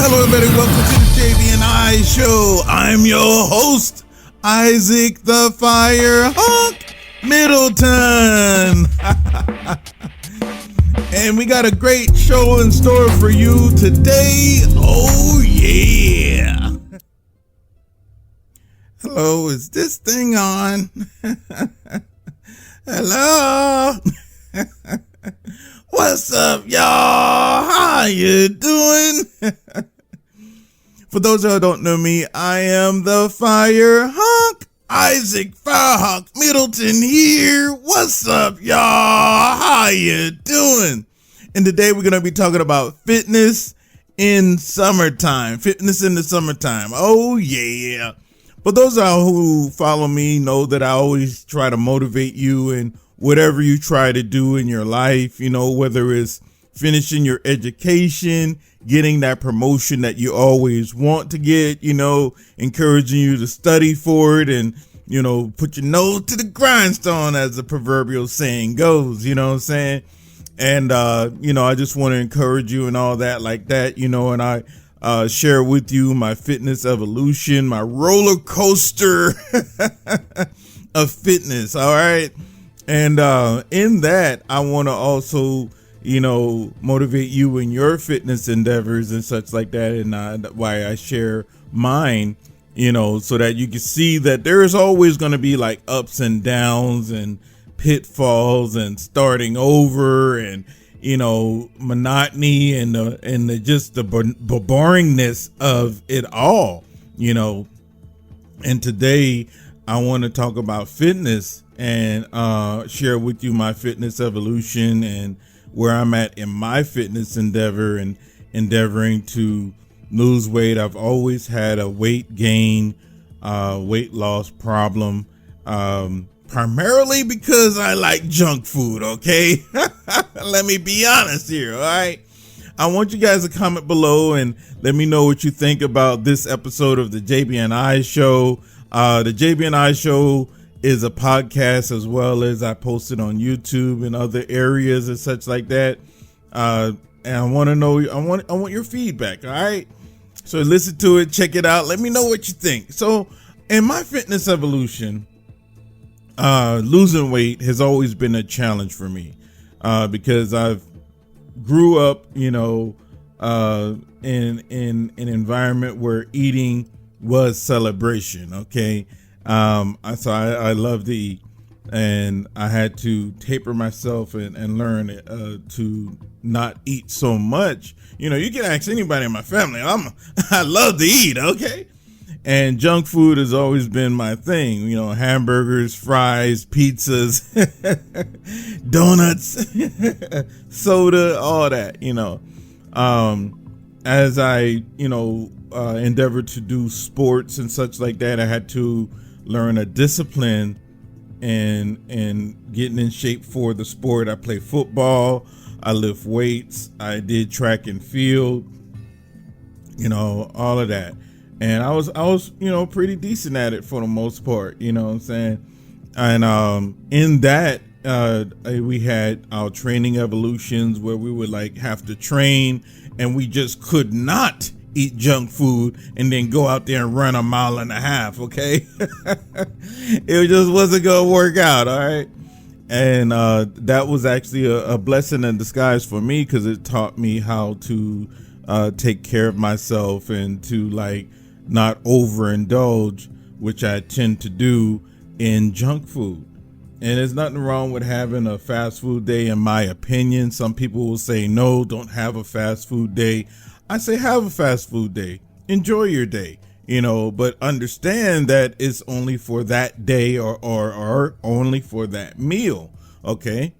Hello, everybody. Welcome to the JB&I Show. I'm your host, Isaac the Fire Hawk Middleton. And we got a great show in store for you today. Oh, yeah. Hello, is this thing on? Hello. What's up, y'all? How you doing? For those who don't know me, I am the Fire Hawk, Isaac Firehawk Middleton here. What's up, y'all? How you doing? And today we're going to be talking about fitness in summertime. Fitness in the summertime. Oh, yeah. But those who follow me know that I always try to motivate you in whatever you try to do in your life, you know, whether it's finishing your education, getting that promotion that you always want to get, you know, encouraging you to study for it and, you know, put your nose to the grindstone, as the proverbial saying goes, you know what I'm saying? And, you know, I just want to encourage you and all that like that, you know, and I share with you my fitness evolution, my roller coaster of fitness. All right. And in that, I want to also, you know, motivate you in your fitness endeavors and such like that. And why I share mine, you know, so that you can see that there is always going to be like ups and downs and pitfalls and starting over and, you know, monotony and just the boringness of it all, you know. And today I want to talk about fitness and share with you my fitness evolution and where I'm at in my fitness endeavor and endeavoring to lose weight. I've always had a weight gain, weight loss problem, primarily because I like junk food, okay? Let me be honest here, all right? I want you guys to comment below and let me know what you think about this episode of the JB&I Show. The JB&I Show is a podcast, as well as I post it on YouTube and other areas and such like that. And I want to know, I want your feedback. All right. So listen to it, check it out. Let me know what you think. So in my fitness evolution, losing weight has always been a challenge for me, because I've grew up, you know, in an environment where eating was celebration. Okay. So I love to eat, and I had to taper myself and learn to not eat so much. You know, you can ask anybody in my family. I love to eat. Okay. And junk food has always been my thing, you know, hamburgers, fries, pizzas, donuts, soda, all that, you know. As I, you know, endeavored to do sports and such like that, I had to learn a discipline and getting in shape for the sport. I play football, I lift weights, I did track and field, you know, all of that. And I was, you know, pretty decent at it for the most part, you know what I'm saying? And in that, we had our training evolutions where we would like have to train and we just could not eat junk food and then go out there and run 1.5 miles. Okay. It just wasn't gonna work out. All right. And that was actually a blessing in disguise for me, because it taught me how to take care of myself and to like not overindulge, which I tend to do in junk food. And there's nothing wrong with having a fast food day, in my opinion. Some people will say, no, don't have a fast food day. I say have a fast food day. Enjoy your day, you know, but understand that it's only for that day or only for that meal. Okay.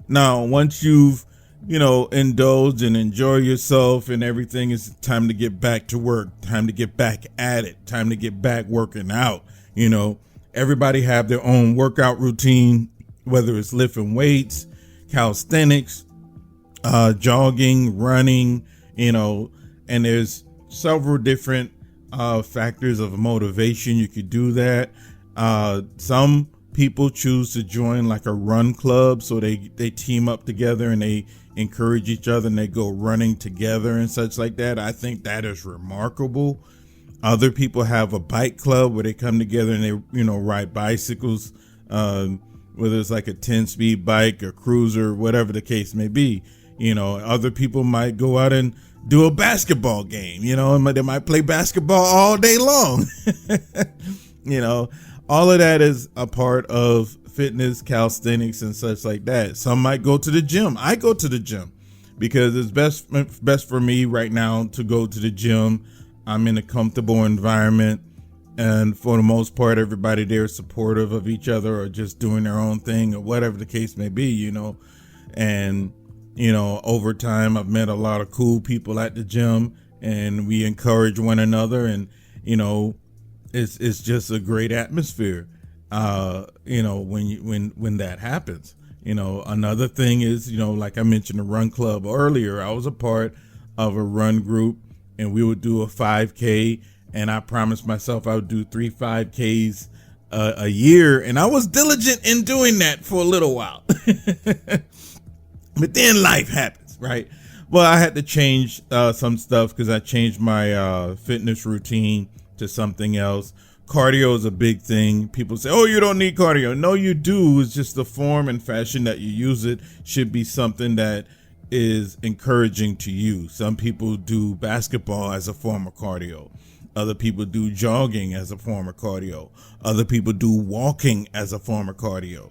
Now, once you've, you know, indulged and enjoy yourself and everything, it's time to get back to work, time to get back at it, time to get back working out. You know, everybody have their own workout routine, whether it's lifting weights, calisthenics, jogging, running, you know, and there's several different factors of motivation. You could do that. Some people choose to join like a run club, so they team up together and they encourage each other and they go running together and such like that. I think that is remarkable. Other people have a bike club where they come together and they, ride bicycles, whether it's like a 10-speed bike or cruiser, whatever the case may be. Other people might go out and do a basketball game, and they might play basketball all day long. All of that is a part of fitness, calisthenics, and such like that. Some might go to the gym. I go to the gym because it's best for me right now to go to the gym. I'm in a comfortable environment, and for the most part, everybody there is supportive of each other or just doing their own thing or whatever the case may be, and over time, I've met a lot of cool people at the gym, and we encourage one another, and it's just a great atmosphere. When that happens. Another thing is, like I mentioned the run club earlier, I was a part of a run group, and we would do a 5K, and I promised myself I would do 3 5Ks a year, and I was diligent in doing that for a little while. But then life happens, right? Well, I had to change some stuff because I changed my fitness routine to something else. Cardio is a big thing. People say, oh, you don't need cardio. No, you do. It's just the form and fashion that you use it should be something that is encouraging to you. Some people do basketball as a form of cardio. Other people do jogging as a form of cardio. Other people do walking as a form of cardio.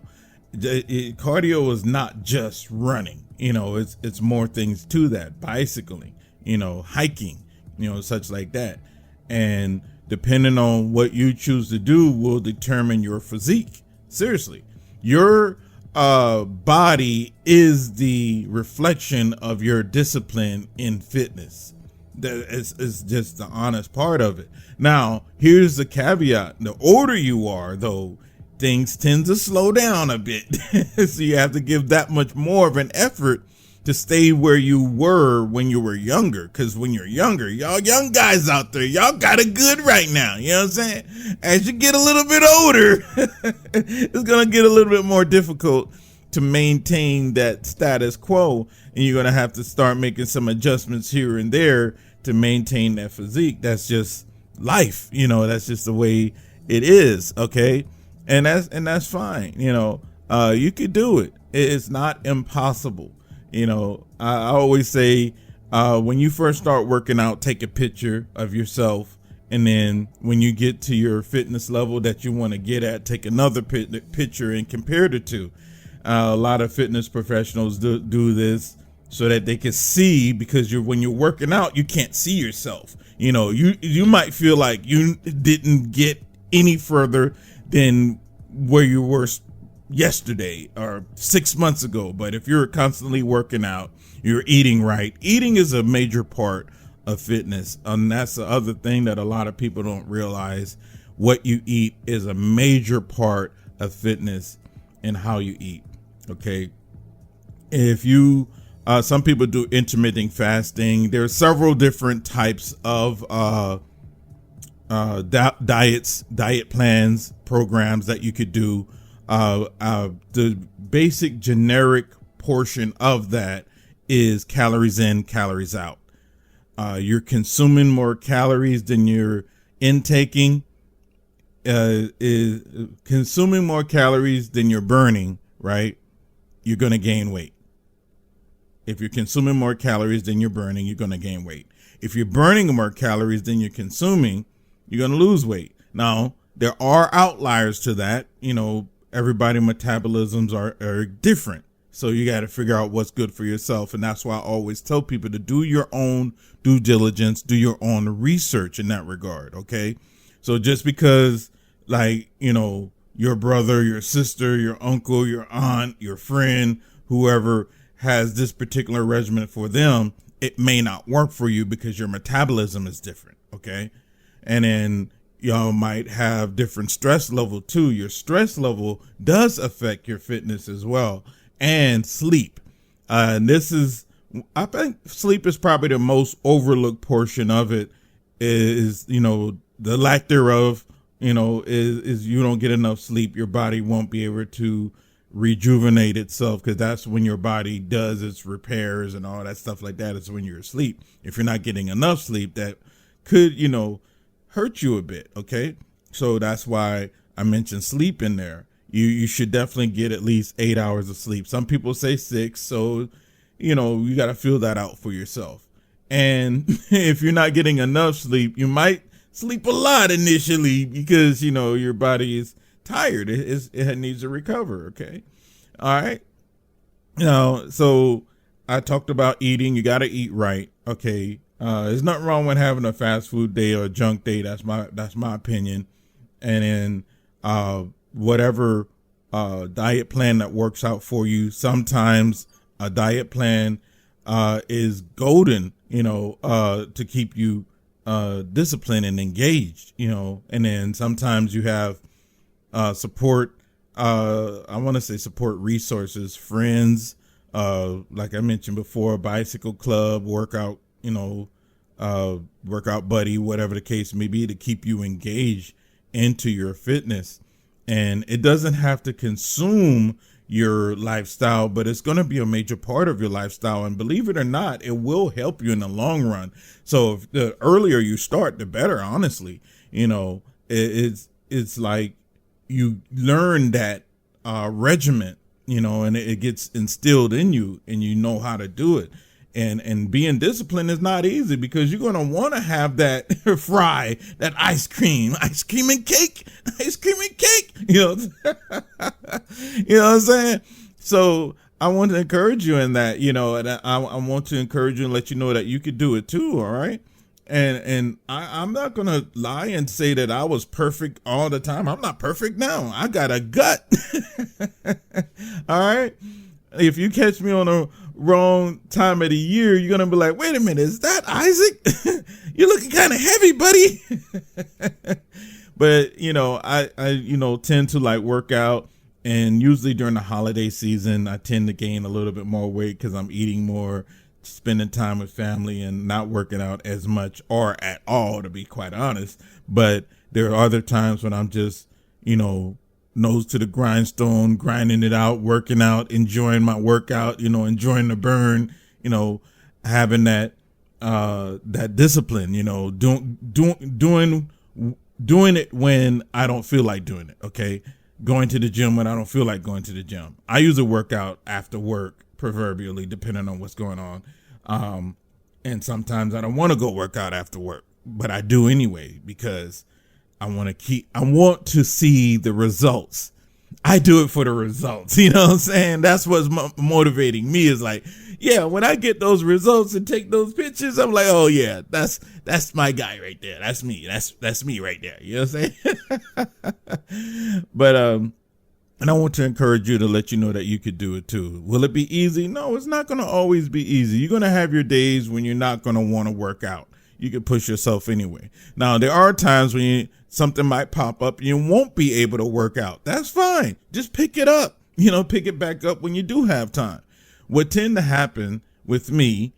Cardio is not just running. It's more things to that. Bicycling, hiking, such like that. And depending on what you choose to do will determine your physique. Seriously, your body is the reflection of your discipline in fitness. That is just the honest part of it. Now, here's the caveat. The older you are, though, things tend to slow down a bit. So you have to give that much more of an effort to stay where you were when you were younger. Because when you're younger, y'all young guys out there, y'all got it good right now. You know what I'm saying? As you get a little bit older, it's going to get a little bit more difficult to maintain that status quo. And you're going to have to start making some adjustments here and there to maintain that physique. That's just life. That's just the way it is. Okay. And that's fine. You could do it. It's not impossible. I always say, when you first start working out, take a picture of yourself. And then when you get to your fitness level that you want to get at, take another picture and compare the two. A lot of fitness professionals do this so that they can see, because when you're working out, you can't see yourself. You might feel like you didn't get any further than where you were yesterday or 6 months ago. But if you're constantly working out, you're eating right. Eating is a major part of fitness. And that's the other thing that a lot of people don't realize. What you eat is a major part of fitness and how you eat. Okay. If you, some people do intermittent fasting. There are several different types of diet plans, programs that you could do. The basic generic portion of that is calories in, calories out. You're consuming more calories than you're intaking. Is consuming more calories than you're burning, right? You're going to gain weight. If you're consuming more calories than you're burning, you're going to gain weight. If you're burning more calories than you're consuming, you're going to lose weight. Now, there are outliers to that. Everybody's metabolisms are different. So you got to figure out what's good for yourself. And that's why I always tell people to do your own due diligence, do your own research in that regard. Okay. So just because your brother, your sister, your uncle, your aunt, your friend, whoever has this particular regimen for them, it may not work for you because your metabolism is different. Okay. And then y'all might have different stress level too. Your stress level does affect your fitness as well, and sleep. And I think sleep is probably the most overlooked portion of it. Is the lack thereof. Is you don't get enough sleep, your body won't be able to rejuvenate itself, because that's when your body does its repairs and all that stuff like that. It's when you're asleep. If you're not getting enough sleep, that could, hurt you a bit. Okay. So that's why I mentioned sleep in there. You should definitely get at least 8 hours of sleep. Some people say 6. So, you got to feel that out for yourself. And if you're not getting enough sleep, you might sleep a lot initially because, your body is tired. It needs to recover. Okay. All right. So I talked about eating. You got to eat right. Okay. There's nothing wrong with having a fast food day or a junk day. That's my opinion. And then, whatever, diet plan that works out for you. Sometimes a diet plan, is golden, to keep you, disciplined and engaged, and then sometimes you have, support, I want to say support resources, friends, like I mentioned before, bicycle club, workout, workout buddy, whatever the case may be, to keep you engaged into your fitness. And it doesn't have to consume your lifestyle, but it's going to be a major part of your lifestyle. And believe it or not, it will help you in the long run. So if the earlier you start, the better, honestly. It's like you learn that regiment, and it gets instilled in you, and you know how to do it. And being disciplined is not easy, because you're going to want to have that fry, that ice cream and cake. You know what I'm saying? So I want to encourage you in that, and I want to encourage you and let you know that you could do it too. All right. And I'm not going to lie and say that I was perfect all the time. I'm not perfect now. I got a gut. All right. If you catch me on a wrong time of the year, you're going to be like, wait a minute, is that Isaac? You're looking kind of heavy, buddy. But, I tend to like work out, and usually during the holiday season, I tend to gain a little bit more weight because I'm eating more, spending time with family, and not working out as much or at all, to be quite honest. But there are other times when I'm just, nose to the grindstone, grinding it out, working out, enjoying my workout, enjoying the burn, having that discipline, doing it when I don't feel like doing it. Okay. Going to the gym when I don't feel like going to the gym. I usually work out after work, proverbially, depending on what's going on. And sometimes I don't want to go work out after work, but I do anyway, because I want to see the results. I do it for the results. You know what I'm saying? That's what's motivating me, is like, yeah, when I get those results and take those pictures, I'm like, oh yeah, that's my guy right there. That's me. That's me right there. You know what I'm saying? But, and I want to encourage you to let you know that you could do it too. Will it be easy? No, it's not going to always be easy. You're going to have your days when you're not going to want to work out. You can push yourself anyway. Now, there are times when something might pop up and you won't be able to work out. That's fine. Just pick it up, pick it back up when you do have time. What tend to happen with me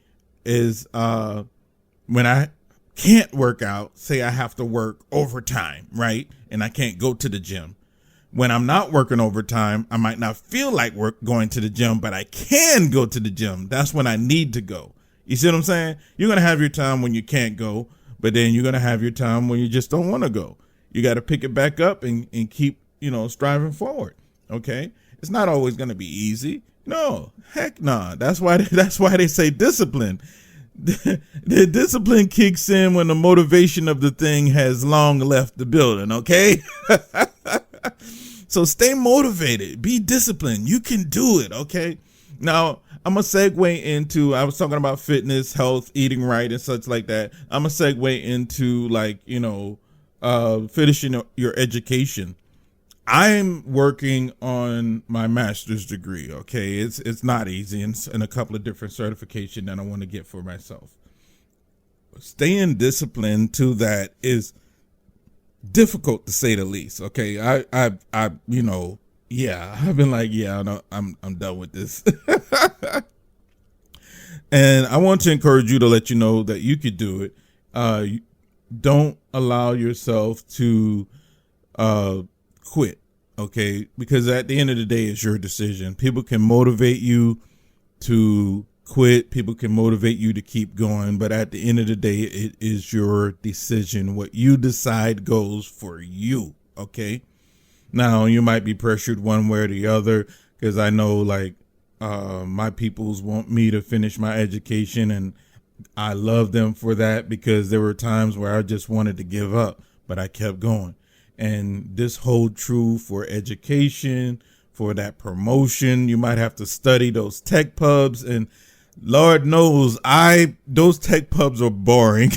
is when I can't work out, say I have to work overtime, right? And I can't go to the gym. When I'm not working overtime, I might not feel like going to the gym, but I can go to the gym. That's when I need to go. You see what I'm saying? You're going to have your time when you can't go, but then you're going to have your time when you just don't want to go. You got to pick it back up and keep, striving forward. Okay. It's not always going to be easy. No, heck no. That's why they say discipline. The discipline kicks in when the motivation of the thing has long left the building. Okay. So stay motivated, be disciplined. You can do it. Okay. Now, I'm going to segue into, I was talking about fitness, health, eating right, and such like that. I'm going to segue into finishing your education. I'm working on my master's degree. Okay. It's not easy, and a couple of different certifications that I want to get for myself. Staying disciplined to that is difficult, to say the least. Okay. I've been like, no, I'm done with this. And I want to encourage you to let you know that you could do it. Don't allow yourself to quit. Okay, because at the end of the day, it's your decision. People can motivate you to quit. People can motivate you to keep going. But at the end of the day, it is your decision. What you decide goes for you. Okay. Now, you might be pressured one way or the other, because I know like my peoples want me to finish my education, and I love them for that, because there were times where I just wanted to give up, but I kept going. And this holds true for education, for that promotion. You might have to study those tech pubs, and Lord knows those tech pubs are boring.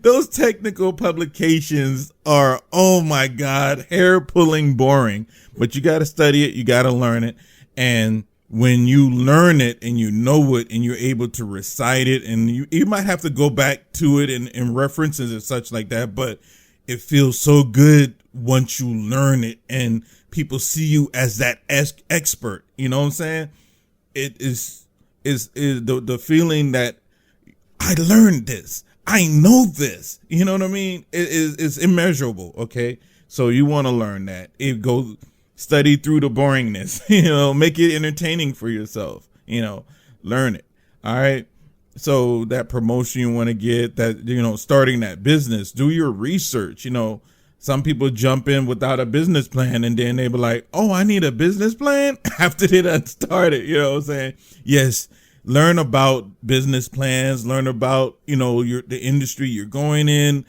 Those technical publications are, oh my God, hair pulling boring, but you got to study it. You got to learn it. And when you learn it and you know it and you're able to recite it, and you might have to go back to it in references and such like that, but it feels so good once you learn it and people see you as that expert. You know what I'm saying? It is the feeling that I learned this. I know this. You know what I mean? It's immeasurable. Okay. So you want to learn that. Go study through the boringness, make it entertaining for yourself, learn it. All right. So that promotion you want to get, that, starting that business, do your research. Some people jump in without a business plan, and then they be like, oh, I need a business plan after they done started. You know what I'm saying? Yes. Learn about business plans, learn about, the industry you're going in.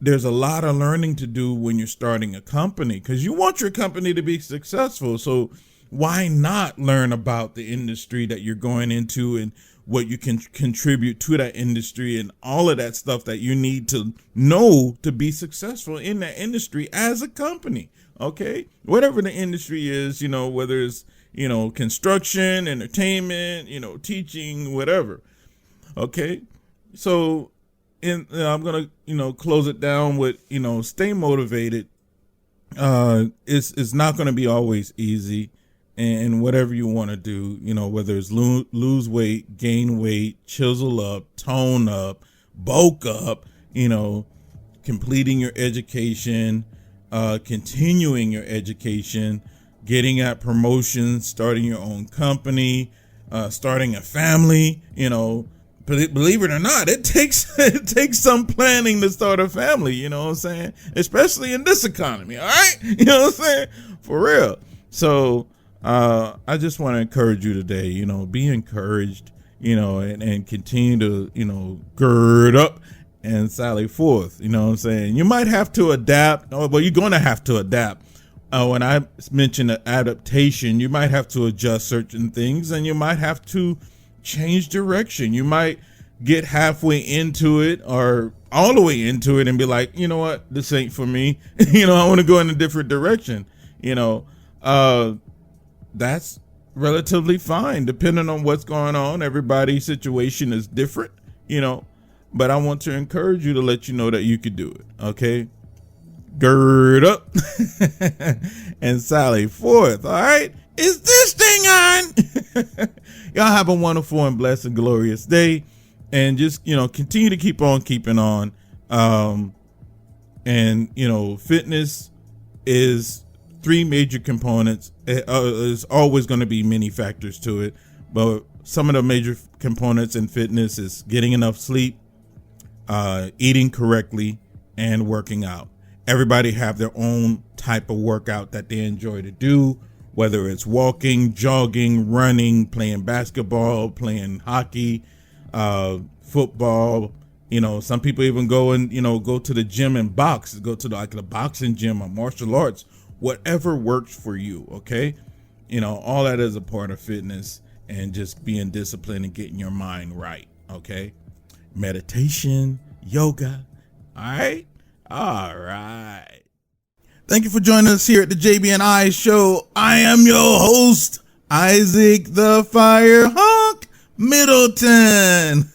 There's a lot of learning to do when you're starting a company, because you want your company to be successful. So why not learn about the industry that you're going into and what you can contribute to that industry and all of that stuff that you need to know to be successful in that industry as a company. Okay. Whatever the industry is, whether it's, construction, entertainment, teaching, whatever. Okay. So I'm going to, close it down with, stay motivated. It's not going to be always easy. And whatever you want to do, whether it's lose weight, gain weight, chisel up, tone up, bulk up, completing your education, continuing your education, getting at promotions, starting your own company, starting a family, believe it or not, it takes some planning to start a family, you know what I'm saying? Especially in this economy, all right? You know what I'm saying? For real. So I just want to encourage you today, be encouraged, and continue to, gird up and sally forth. You know what I'm saying? You might have to adapt. Well, you're going to have to adapt. When I mentioned adaptation, you might have to adjust certain things, and you might have to change direction. You might get halfway into it or all the way into it and be like, you know what, this ain't for me. I want to go in a different direction. That's relatively fine, depending on what's going on. Everybody's situation is different, but I want to encourage you to let you know that you could do it. Okay. Gird up and sally forth. All right. Is this thing on? Y'all have a wonderful and blessed and glorious day. And just, continue to keep on keeping on. Fitness is 3 major components. There's always going to be many factors to it, but some of the major components in fitness is getting enough sleep, eating correctly, and working out. Everybody have their own type of workout that they enjoy to do, whether it's walking, jogging, running, playing basketball, playing hockey, football. Some people even go and, go to the gym and box, go to the boxing gym or martial arts. Whatever works for you, okay? All that is a part of fitness, and just being disciplined and getting your mind right, okay? Meditation, yoga, all right? All right. Thank you for joining us here at the JB&I Show. I am your host, Isaac the Fire Hawk Middleton.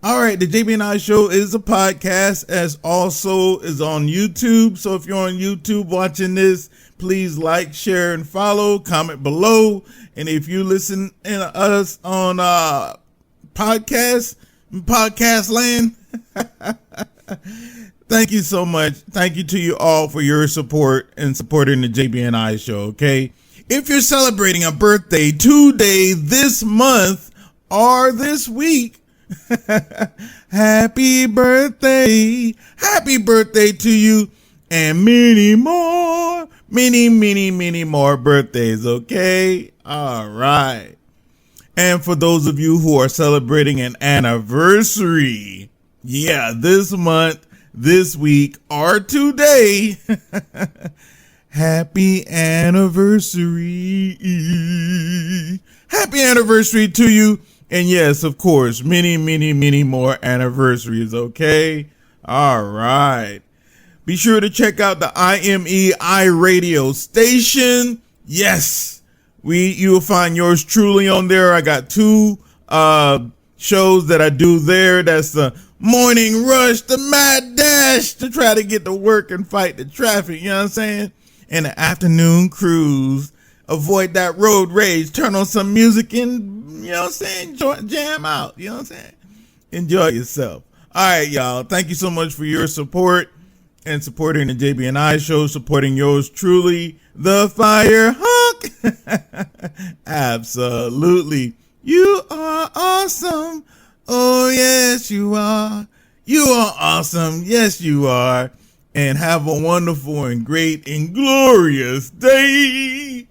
All right, the JB&I Show is a podcast, as also is on YouTube. So if you're on YouTube watching this, please like, share, and follow. Comment below. And if you listen to us on podcast land, Thank you so much. Thank you to you all for your support and supporting the JB&I Show, okay? If you're celebrating a birthday today, this month, or this week, happy birthday. Happy birthday to you and many more, many more birthdays, okay? All right. And for those of you who are celebrating an anniversary, yeah, this month, this week, or today, happy anniversary. Happy anniversary to you. And yes, of course, many more anniversaries, okay? All right. Be sure to check out the IMEI radio station. Yes, you'll find yours truly on there. I got two shows that I do there. That's the morning rush, the mad dash to try to get to work and fight the traffic, you know what I'm saying? And the afternoon cruise. Avoid that road rage. Turn on some music and, you know what I'm saying, jam out, you know what I'm saying? Enjoy yourself. All right, y'all. Thank you so much for your support and supporting the JB&I Show, supporting yours truly, the Fire Hunk. Absolutely. You are awesome. Oh, yes, you are. You are awesome. Yes, you are. And have a wonderful and great and glorious day.